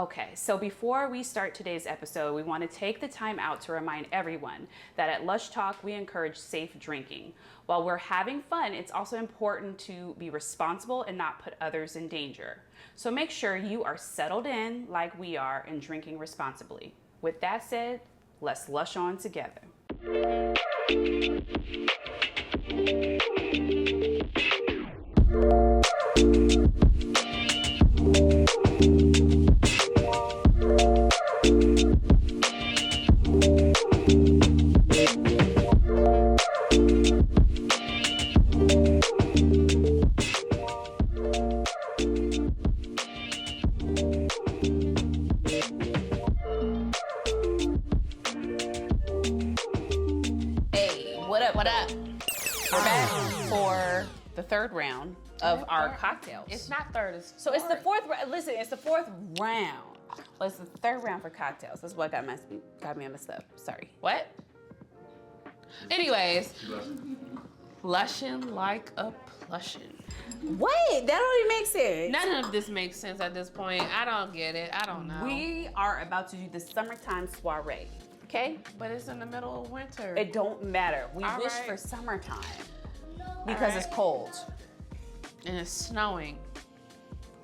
Okay, so before we start today's episode, we want to take the time out to remind everyone that at Lush Talk, we encourage safe drinking. While we're having fun, it's also important to be responsible and not put others in danger. So make sure you are settled in like we are and drinking responsibly. With that said, let's lush on together. What up? We're back for the third round of our cocktails. It's not third, it's So it's the fourth round. Listen, it's the fourth round. Well, it's the third round for cocktails. That's what got me messed up. Sorry. What? Anyways, lushin' like a plushin'. Wait, that don't even make sense. None of this makes sense at this point. I don't get it. I don't know. We are about to do the summertime soiree. Okay? But it's in the middle of winter. It don't matter. We wish for summertime because it's cold. And it's snowing.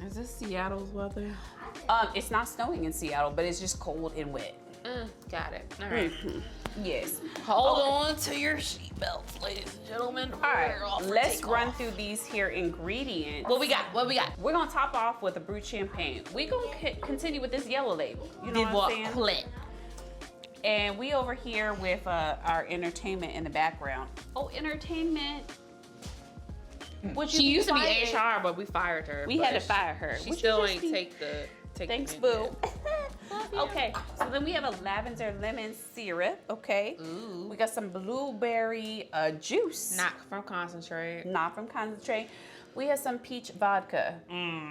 Is this Seattle's weather? It's not snowing in Seattle, but it's just cold and wet. Got it. All right. Yes. Hold on to your seatbelts, ladies and gentlemen. All right, let's run through these here ingredients. What we got? We're gonna top off with a Brut Champagne. We're gonna continue with this yellow label. You know what I'm saying? And we over here with our entertainment in the background. Oh, entertainment. She used to be HR, but we fired her. We had to fire her. She still ain't take the Thanks, boo. Okay, so then we have a lavender lemon syrup, okay? Ooh. We got some blueberry juice. Not from concentrate. Not from concentrate. We have some peach vodka.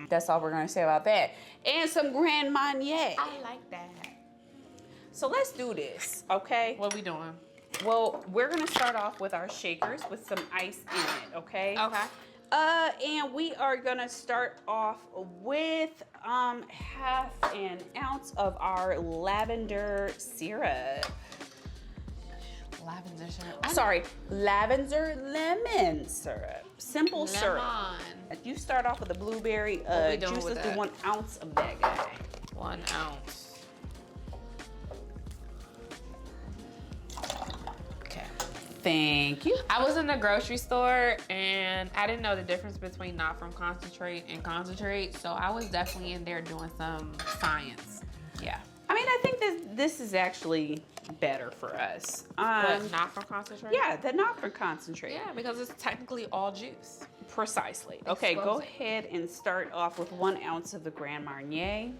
That's all we're gonna say about that. And some Grand Marnier. I like that. So let's do this, okay? What are we doing? Well, we're gonna start off with our shakers with some ice in it, okay? Okay. And we are gonna start off with half an ounce of our lavender syrup. Lavender syrup. Sorry, lavender lemon syrup. Simple syrup. You start off with a blueberry juice. Let's do 1 ounce of that guy. 1 ounce. Thank you. I was in the grocery store and I didn't know the difference between not from concentrate and concentrate, so I was definitely in there doing some science. Yeah. I mean, I think this is actually better for us. But not from concentrate? Yeah, the not from concentrate. Yeah, because it's technically all juice. Precisely. Okay, go ahead and start off with 1 ounce of the Grand Marnier.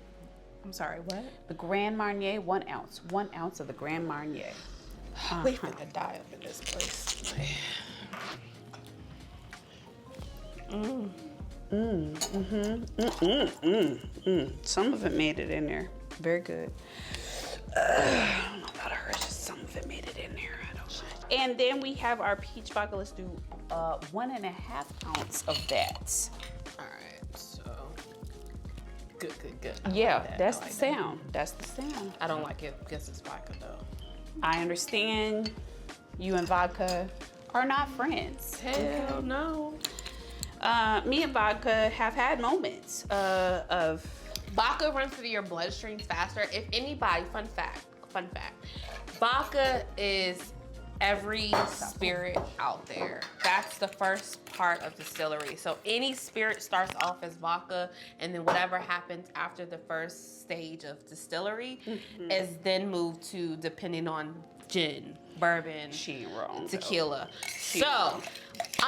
I'm sorry, what? The Grand Marnier, 1 ounce. 1 ounce of the Grand Marnier. We finna die up in this place. Some of it made it in there. Very good. I don't know about her. Just some of it made it in there. I don't know. And then we have our peach vodka. Let's do 1.5 ounce of that. All right. So good. Yeah, that's the sound. That's the sound. I don't like it because it's vodka though. I understand you and vodka are not friends. Hell no. Me and vodka have had moments of... Vodka runs through your bloodstream faster. If anybody, fun fact, vodka is every spirit out there. That's the first part of distillery. So any spirit starts off as vodka, and then whatever happens after the first stage of distillery is then moved to, depending on gin, bourbon, tequila. So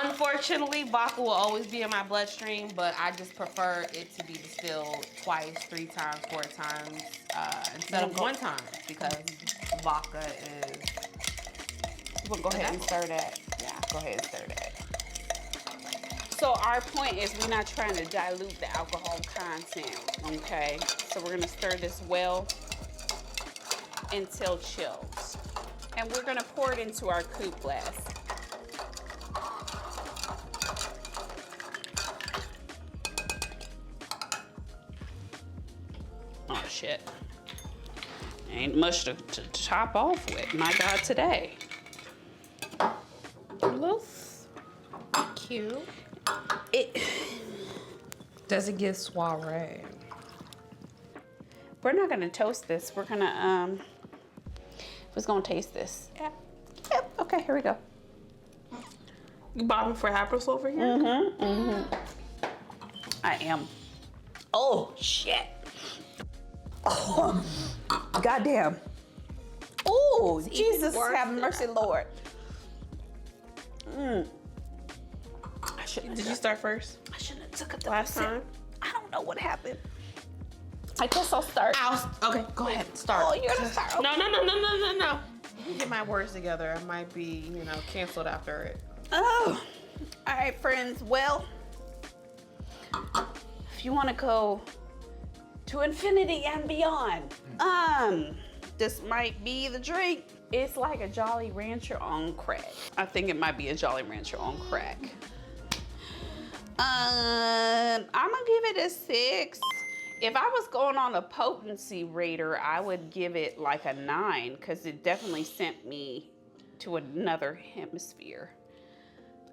unfortunately, vodka will always be in my bloodstream, but I just prefer it to be distilled twice, 3 times, 4 times instead of 1 time, because vodka is... We'll go ahead and stir that. Yeah, go ahead and stir that. So our point is we're not trying to dilute the alcohol content, okay? So we're gonna stir this well until chills. And we're gonna pour it into our coupe glass. shit. Ain't much to top off with. My God, today. Looks cute. Does it get soiree? We're not gonna toast this. We're gonna taste this. Yeah. Yep. Okay, here we go. You bobbing for apples over here? I am. Oh shit. Oh, goddamn. Oh, Jesus, have mercy, Lord. Did you start first? I shouldn't have took it Last time? I don't know what happened. I guess I'll start. Okay, go ahead. Start. Oh, you're gonna start. No. Get my words together. I might be, canceled after it. Oh, all right, friends. Well, if you want to go to infinity and beyond, this might be the drink. It's like a Jolly Rancher on crack. I think it might be a Jolly Rancher on crack. I'm gonna give it a 6. If I was going on a potency rater, I would give it like a 9 because it definitely sent me to another hemisphere.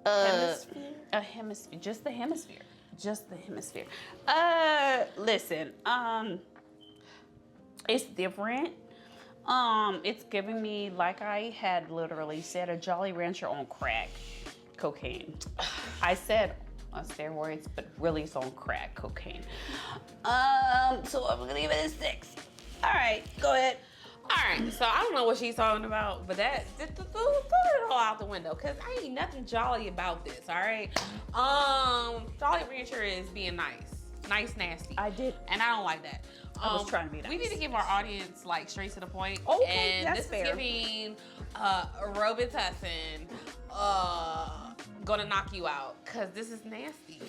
Hemisphere? A hemisphere, just the hemisphere. Listen, it's different. It's giving me, like I had literally said, a Jolly Rancher on crack cocaine. I said on steroids, but really it's on crack cocaine. So I'm gonna give it a 6. All right, go ahead. All right, so I don't know what she's talking about, but throw it all out the window, because I ain't nothing jolly about this, all right? Jolly Rancher is being nice, nasty. I did. And I don't like that. I was trying to be nice. We need to give our audience, like, straight to the point. Okay, and that's this fair. is giving Robitussin, gonna knock you out, because this is nasty.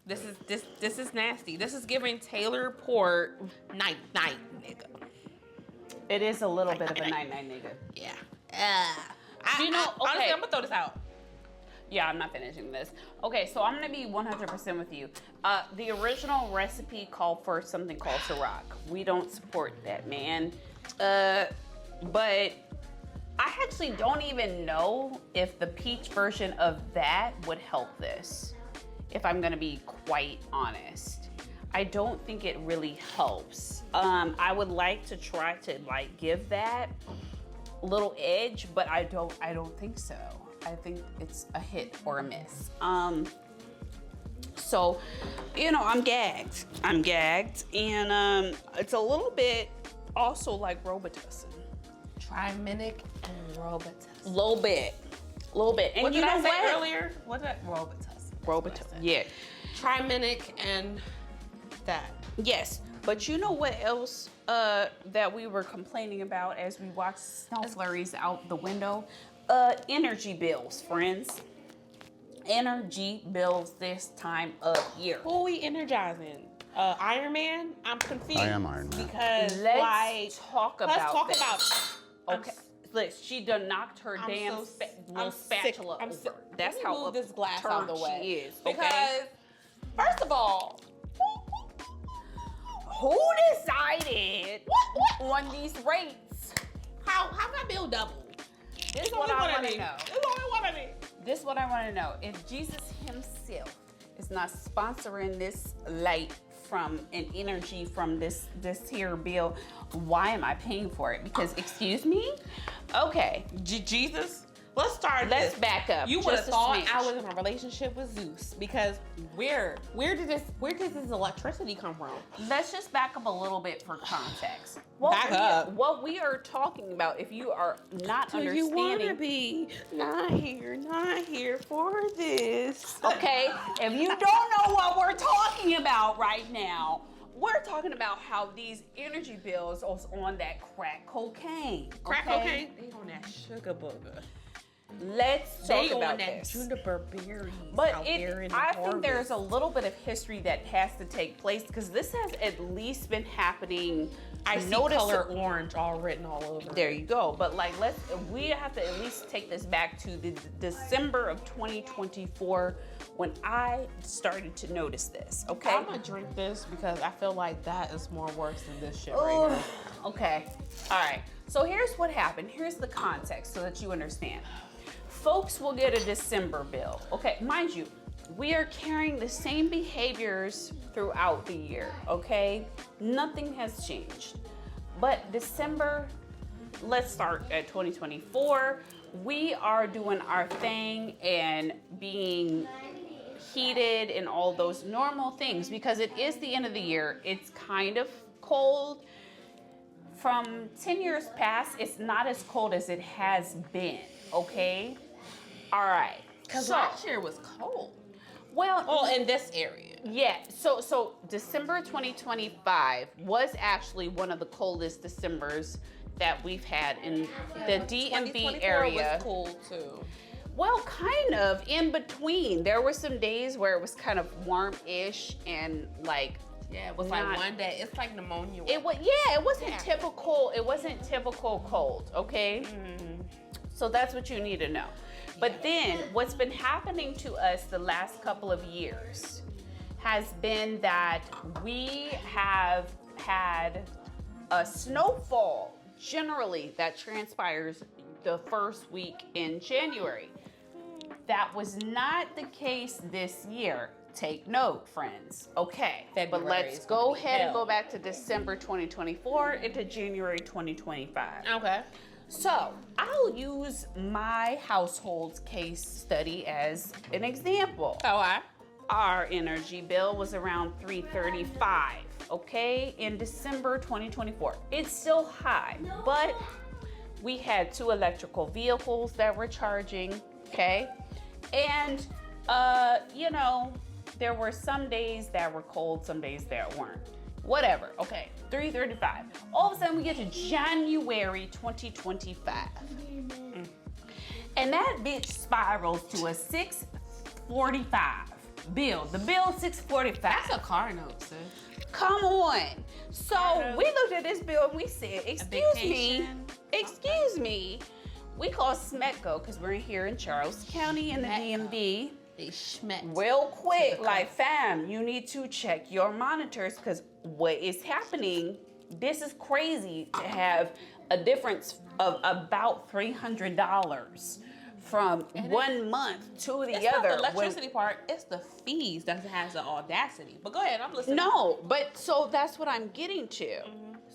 This is nasty. This is giving Taylor Port night, nigga. It is a little bit of a 9 nigga. Yeah. You know, Honestly, okay. I'm gonna throw this out. Yeah, I'm not finishing this. Okay, so I'm gonna be 100% with you. The original recipe called for something called Ciroc. We don't support that, man. But I actually don't even know if the peach version of that would help this, if I'm gonna be quite honest. I don't think it really helps. I would like to try to give that little edge, but I don't think so. I think it's a hit or a miss. So, I'm gagged. And it's a little bit also like Robitussin. Triminic and Robitussin. Little bit. And What you did know I say what? earlier? What did Robitussin. Yeah. Triminic and that. Yes. But you know what else that we were complaining about as we watched snow flurries out the window? Energy bills, friends. Energy bills this time of year. Who are we energizing? Iron Man? I'm confused. I am Iron Man. Because Let's talk about this. Okay. Look, she done knocked her damn little spatula over. That's how move this glass upturned out the way. she is. Because, Okay? first of all, Who decided on these rates? how my bill double? This is There's what only I one want of to me. know. There's only one of me. This is what I want to know. If Jesus himself is not sponsoring this light from an energy from this here bill, why am I paying for it? Because, excuse me? Okay. Jesus? Let's Let's back up. You would have just a thought smidge. I was in a relationship with Zeus, because where did this electricity come from? Let's just back up a little bit for context. Back up. What we are talking about, if you are not Do you want to understanding. be not here for this? Okay, if you don't know what we're talking about right now, we're talking about how these energy bills are on that crack cocaine. Crack okay? cocaine? They on that sugar booger. Let's They talk on about that this. juniper berries But out there in the I think harvest. there's a little bit of history that has to take place because this has at least been happening. I see color orange all written all over. There you go. But we have to at least take this back to the December of 2024 when I started to notice this, okay? I'm gonna drink this because I feel like that is more worse than this shit right now. Okay, all right. So here's what happened. Here's the context so that you understand. Folks will get a December bill. Okay, mind you, we are carrying the same behaviors throughout the year, okay? Nothing has changed. But December, let's start at 2024. We are doing our thing and being heated and all those normal things because it is the end of the year. It's kind of cold. From 10 years past, it's not as cold as it has been, okay? All right. Because last year was cold. Well, in this area. Yeah, so December 2025 was actually one of the coldest Decembers that we've had in the DMV area. Was cold too. Well, kind of in between. There were some days where it was kind of warm-ish and like it was like one day. It's like pneumonia. It wasn't typical. It wasn't typical cold. Okay, so that's what you need to know. But then what's been happening to us the last couple of years has been that we have had a snowfall generally that transpires the first week in January. That was not the case this year. Take note, friends. Okay, but let's go ahead and go back to December 2024 into January 2025. Okay. So I'll use my household's case study as an example. Our energy bill was around $335, okay, in December 2024. It's still high, but we had 2 electrical vehicles that were charging, okay? And, there were some days that were cold, some days that weren't. Whatever, okay, $335. All of a sudden we get to January 2025. And that bitch spirals to a $645 bill. The bill $645. That's a car note, sis. Come on. So we looked at this bill and we said, excuse me. We call Smetco because we're here in Charles County in the DMV. They schmet. Real quick, like fam, you need to check your monitors because what is happening, this is crazy to have a difference of about $300 from one month to the other. Not the electricity part, it's the fees that has the audacity. But go ahead, I'm listening. No, but so that's what I'm getting to.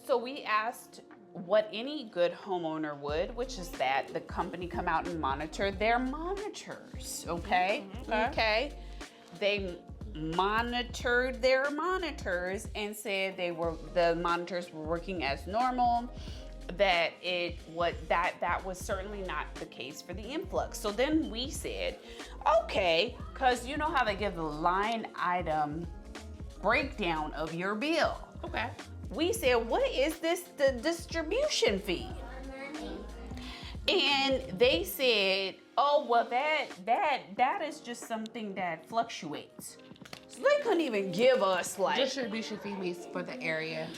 So we asked what any good homeowner would, which is that the company come out and monitor their monitors, okay? Okay. They monitored their monitors and said the monitors were working as normal, that that was certainly not the case for the influx. So then we said, okay, because you know how they give the line item breakdown of your bill. Okay. We said, what is the distribution fee? And they said, oh, well, that is just something that fluctuates. So they couldn't even give us like distribution fees for the area.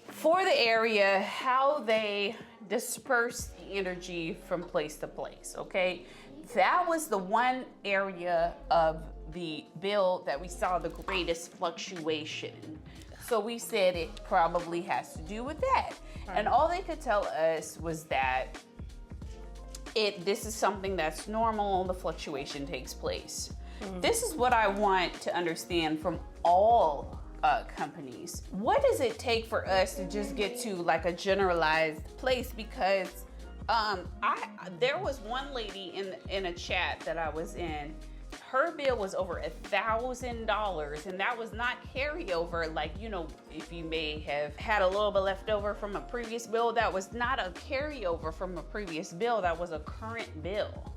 For the area, how they disperse the energy from place to place, okay? That was the one area of the bill that we saw the greatest fluctuation. So we said it probably has to do with that. Right. And all they could tell us was that this is something that's normal, the fluctuation takes place. This is what I want to understand from all companies. What does it take for us to just get to like a generalized place? Because there was one lady in a chat that I was in. Her bill was over $1,000, and that was not carryover. Like, if you may have had a little bit left over from a previous bill, that was not a carryover from a previous bill. That was a current bill.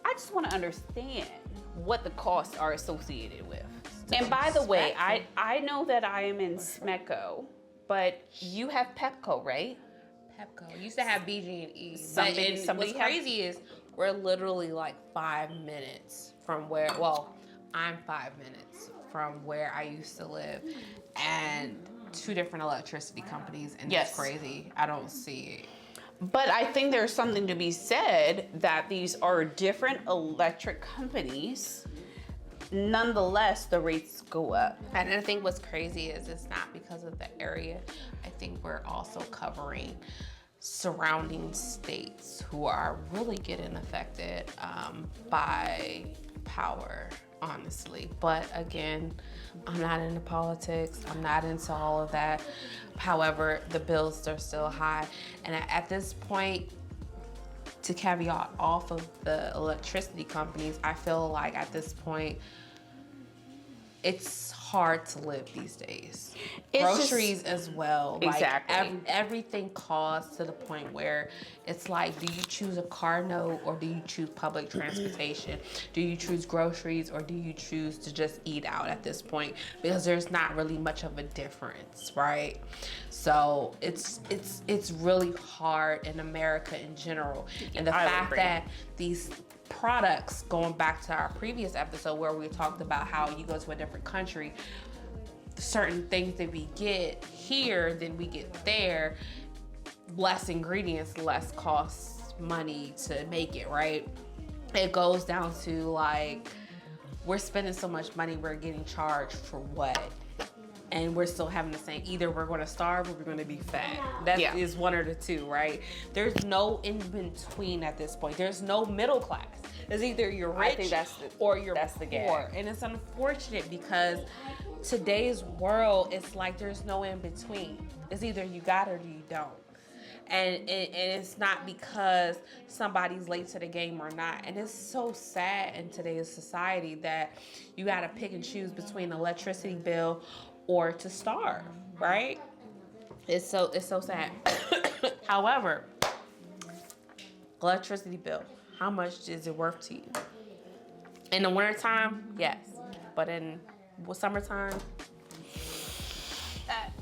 I just want to understand what the costs are associated with. And by the way, I know that I am in Smetco, but you have Pepco, right? Pepco. You used to have BG&E. What's crazy is we're literally like 5 minutes from where, I'm 5 minutes from where I used to live, and 2 different electricity companies, and it's crazy. I don't see it. But I think there's something to be said that these are different electric companies nonetheless, the rates go up. And I think what's crazy is it's not because of the area. I think we're also covering surrounding states who are really getting affected by power, honestly. But again, I'm not into politics. I'm not into all of that. However, the bills are still high. And at this point, to caveat off of the electricity companies, I feel like at this point, it's hard to live these days. Groceries as well. Exactly. Like everything costs to the point where it's like, do you choose a car note or do you choose public transportation? Do you choose groceries or do you choose to just eat out at this point? Because there's not really much of a difference, right? So it's really hard in America in general. And the fact that these products, going back to our previous episode where we talked about how you go to a different country, certain things that we get here than we get there, less ingredients, less cost money to make it, right? It goes down to like, we're spending so much money, we're getting charged for what? And we're still having the same, either we're going to starve or we're going to be fat. That is one or the two, right? There's no in between at this point. There's no middle class. It's either you're rich or you're poor. And it's unfortunate because today's world, it's like there's no in between. It's either you got it or you don't. And it's not because somebody's late to the game or not. And it's so sad in today's society that you got to pick and choose between an electricity bill or to starve, right? It's so sad. However, electricity bill, how much is it worth to you? In the wintertime, yes. But in summertime,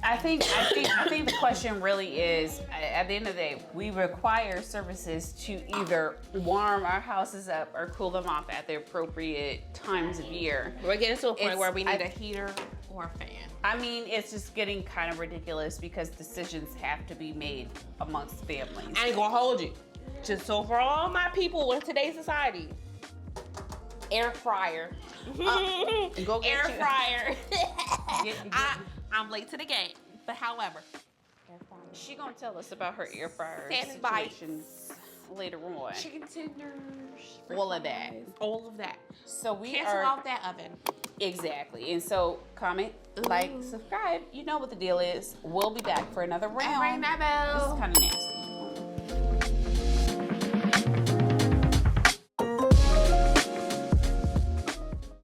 I think the question really is, at the end of the day, we require services to either warm our houses up or cool them off at the appropriate times of year. We're getting to a point where we need a heater or a fan. I mean, it's just getting kind of ridiculous because decisions have to be made amongst families. I ain't gonna hold you. Just so for all my people in today's society, air fryer. Go get air fryer. Get. I'm late to the game, but however, She gonna tell us about her air fryer Salmon bites. situations later on. chicken tenders, All of that. all of that. So we Cancel are off that oven. exactly. And so comment, like, subscribe. You know what the deal is. We'll be back for another round. Ring that bell. This is kind of nasty.